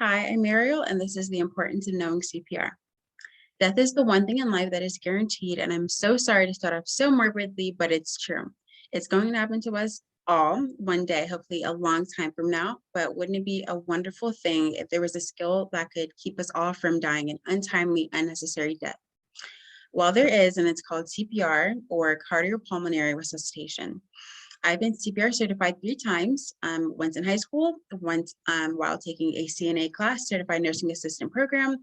Hi, I'm Mariel, and this is the importance of knowing CPR. Death is the one thing in life that is guaranteed, and I'm so sorry to start off so morbidly, but it's true. It's going to happen to us all one day, hopefully a long time from now. But wouldn't it be a wonderful thing if there was a skill that could keep us all from dying an untimely, unnecessary death? Well, there is, and it's called CPR or cardiopulmonary resuscitation. I've been CPR certified 3 times, once in high school, once while taking a CNA class, Certified Nursing Assistant Program,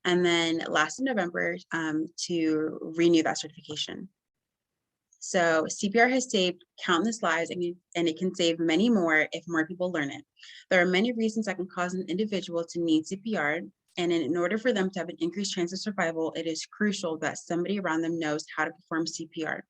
and then last November to renew that certification. So CPR has saved countless lives and it can save many more if more people learn it. There are many reasons that can cause an individual to need CPR, and in order for them to have an increased chance of survival, it is crucial that somebody around them knows how to perform CPR.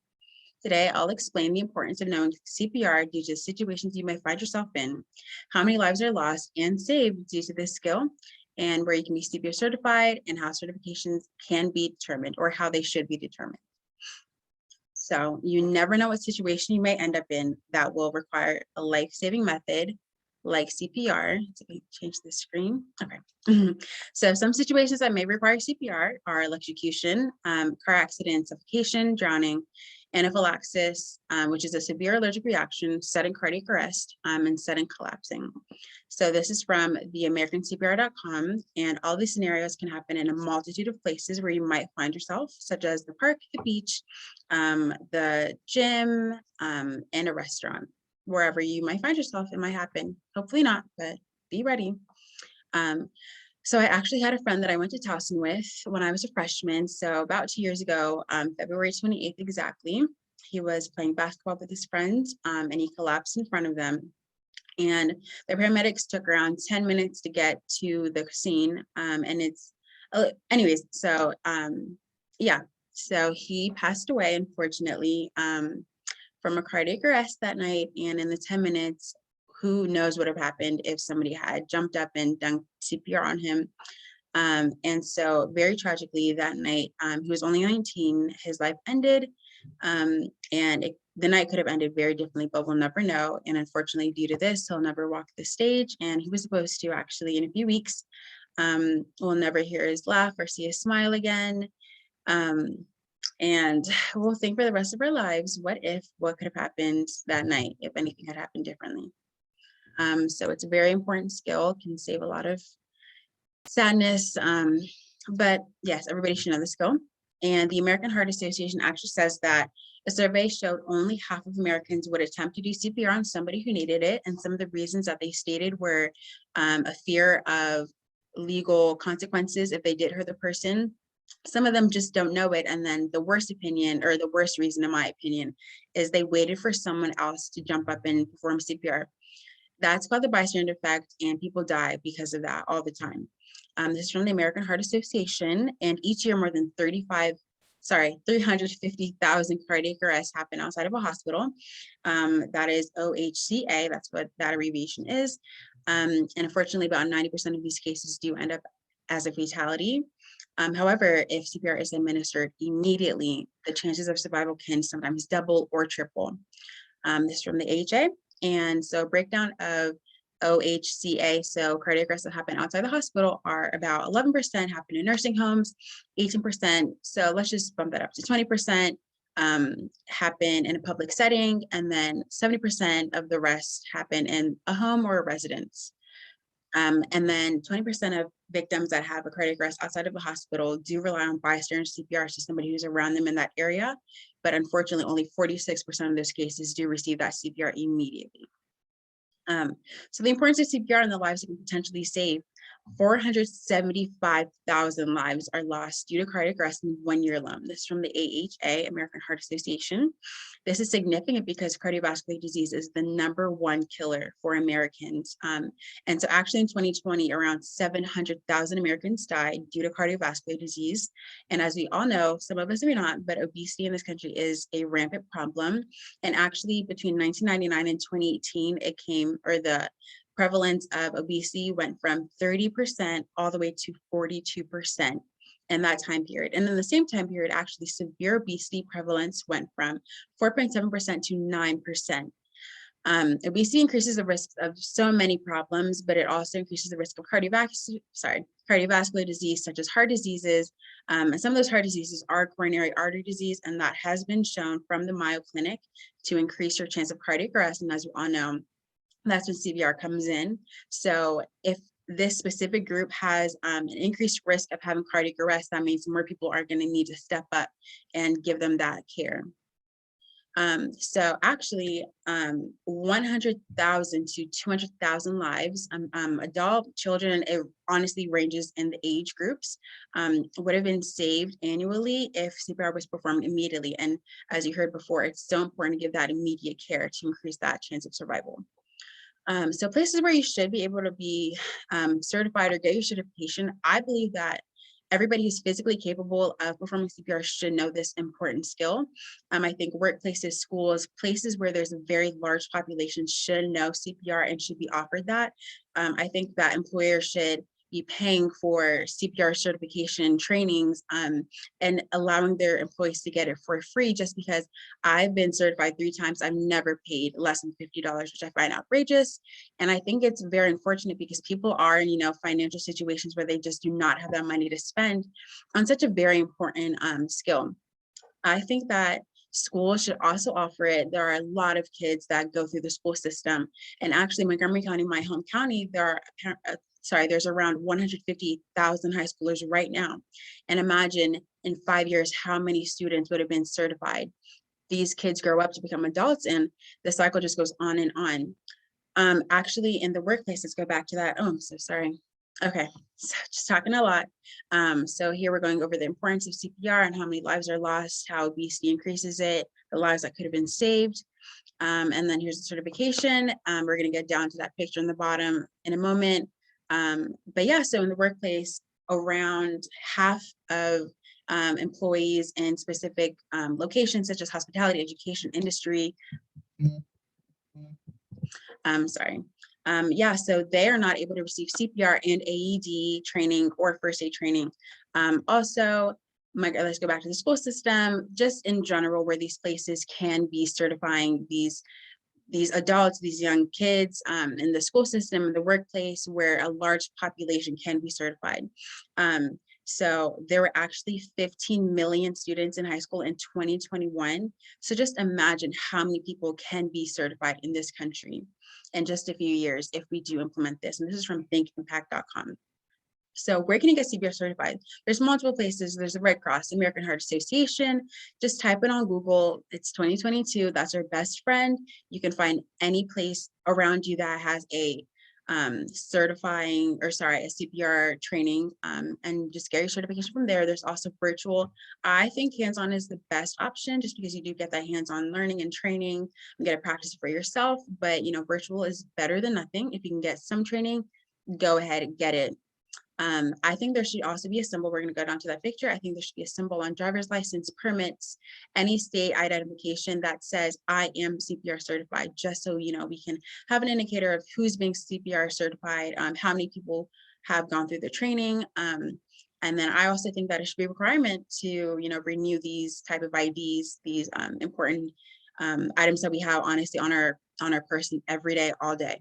Today, I'll explain the importance of knowing CPR due to situations you might find yourself in, how many lives are lost and saved due to this skill, and where you can be CPR certified, and how certifications can be determined or how they should be determined. So you never know what situation you may end up in that will require a life-saving method like CPR. So let me change the screen. Okay. So some situations that may require CPR are electrocution, car accident, suffocation, drowning, anaphylaxis, which is a severe allergic reaction, sudden cardiac arrest, and sudden collapsing. So this is from the AmericanCPR.com, and all these scenarios can happen in a multitude of places where you might find yourself, such as the park, the beach, the gym, and a restaurant. Wherever you might find yourself, it might happen. Hopefully not, but be ready. So I actually had a friend that I went to Towson with when I was a freshman. So about 2 years ago, February 28th exactly, he was playing basketball with his friends, and he collapsed in front of them. And the paramedics took around 10 minutes to get to the scene. And it's, anyways, so yeah, so he passed away, unfortunately, from a cardiac arrest that night. And in the 10 minutes, who knows what have happened if somebody had jumped up and done CPR on him. And so very tragically that night, he was only 19, his life ended. The night could have ended very differently, but we'll never know. And unfortunately, due to this, he'll never walk the stage. And he was supposed to actually in a few weeks. We'll never hear his laugh or see his smile again. And we'll think for the rest of our lives, what could have happened that night if anything had happened differently. So it's a very important skill, can save a lot of sadness. But yes, everybody should know the skill. And the American Heart Association actually says that a survey showed only half of Americans would attempt to do CPR on somebody who needed it. And some of the reasons that they stated were a fear of legal consequences if they did hurt the person. Some of them just don't know it. And then the worst opinion, or the worst reason in my opinion, is they waited for someone else to jump up and perform CPR. That's called the bystander effect, and people die because of that all the time. This is from the American Heart Association, and each year more than 350,000 cardiac arrests happen outside of a hospital. That is OHCA, that's what that abbreviation is. And unfortunately, about 90% of these cases do end up as a fatality. However, if CPR is administered immediately, the chances of survival can sometimes double or triple. This is from the AHA. And so breakdown of OHCA, so cardiac arrests that happen outside the hospital, are about 11% happen in nursing homes, 18%, so let's just bump that up to 20%, happen in a public setting, and then 70% of the rest happen in a home or a residence. And then 20% of victims that have a cardiac arrest outside of a hospital do rely on bystander CPR, so somebody who's around them in that area. But unfortunately, only 46% of those cases do receive that CPR immediately. So the importance of CPR and the lives it can potentially save: 475,000 lives are lost due to cardiac arrest in 1 year alone. This is from the AHA, American Heart Association. This is significant because cardiovascular disease is the #1 killer for Americans. And so actually in 2020, around 700,000 Americans died due to cardiovascular disease. And as we all know, some of us may not, but obesity in this country is a rampant problem. And actually between 1999 and 2018, the prevalence of obesity went from 30% all the way to 42% in that time period. And in the same time period, actually severe obesity prevalence went from 4.7% to 9%. Obesity increases the risk of so many problems, but it also increases the risk of cardiovascular disease, such as heart diseases. And some of those heart diseases are coronary artery disease, and that has been shown from the Mayo Clinic to increase your chance of cardiac arrest. And as we all know, that's when CPR comes in. So if this specific group has an increased risk of having cardiac arrest, that means more people are going to need to step up and give them that care. So actually, 100,000 to 200,000 lives, adult children, it honestly ranges in the age groups, would have been saved annually if CPR was performed immediately. And as you heard before, it's so important to give that immediate care to increase that chance of survival. So places where you should be able to be certified or get your certification, I believe that everybody who's physically capable of performing CPR should know this important skill. I think workplaces, schools, places where there's a very large population should know CPR and should be offered that. I think that employers should be paying for CPR certification trainings and allowing their employees to get it for free, just because I've been certified 3 times. I've never paid less than $50, which I find outrageous. And I think it's very unfortunate because people are in, financial situations where they just do not have that money to spend on such a very important skill. I think that schools should also offer it. There are a lot of kids that go through the school system. And actually, Montgomery County, my home county, there's around 150,000 high schoolers right now. And imagine in 5 years, how many students would have been certified. These kids grow up to become adults and the cycle just goes on and on. Actually, in the workplace, let's go back to that. Oh, I'm so sorry. Okay, so just talking a lot. So here we're going over the importance of CPR and how many lives are lost, how obesity increases it, the lives that could have been saved. And then here's the certification. We're going to get down to that picture in the bottom in a moment. But yeah, so in the workplace, around half of employees in specific locations such as hospitality, education, industry. So they are not able to receive CPR and AED training or first aid training. Also, let's go back to the school system, just in general, where these places can be certifying these adults, these young kids in the school system, in the workplace, where a large population can be certified. So there were actually 15 million students in high school in 2021. So just imagine how many people can be certified in this country in just a few years if we do implement this. And this is from thinkimpact.com. So where can you get CPR certified? There's multiple places. There's the Red Cross, American Heart Association. Just type it on Google. It's 2022. That's our best friend. You can find any place around you that has a CPR training and just get your certification from there. There's also virtual. I think hands-on is the best option just because you do get that hands-on learning and training and get to practice for yourself. But virtual is better than nothing. If you can get some training, go ahead and get it. I think there should also be a symbol. We're going to go down to that picture. I think there should be a symbol on driver's license, permits, any state identification that says I am CPR certified, just so we can have an indicator of who's being CPR certified, how many people have gone through the training. And then I also think that it should be a requirement to renew these type of IDs, these important items that we have honestly on our person every day, all day.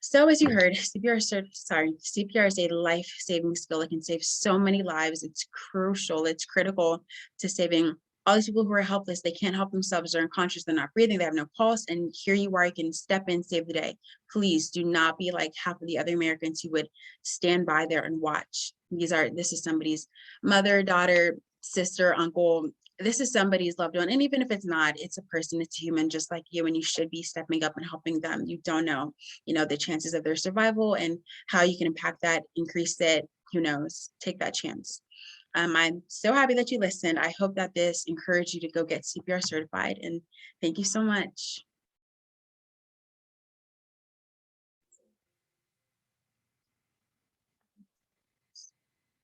So as you heard, CPR is a life-saving skill that can save so many lives. It's crucial, it's critical to saving all these people who are helpless. They can't help themselves, they're unconscious, they're not breathing, they have no pulse, and here you are, you can step in, save the day. Please do not be like half of the other Americans who would stand by there and watch. This is somebody's mother, daughter, sister, uncle. This is somebody's loved one. And even if it's not, it's a person, it's a human just like you, and you should be stepping up and helping them. You don't know, the chances of their survival and how you can impact that, increase it, who knows, take that chance. I'm so happy that you listened. I hope that this encouraged you to go get CPR certified, and thank you so much.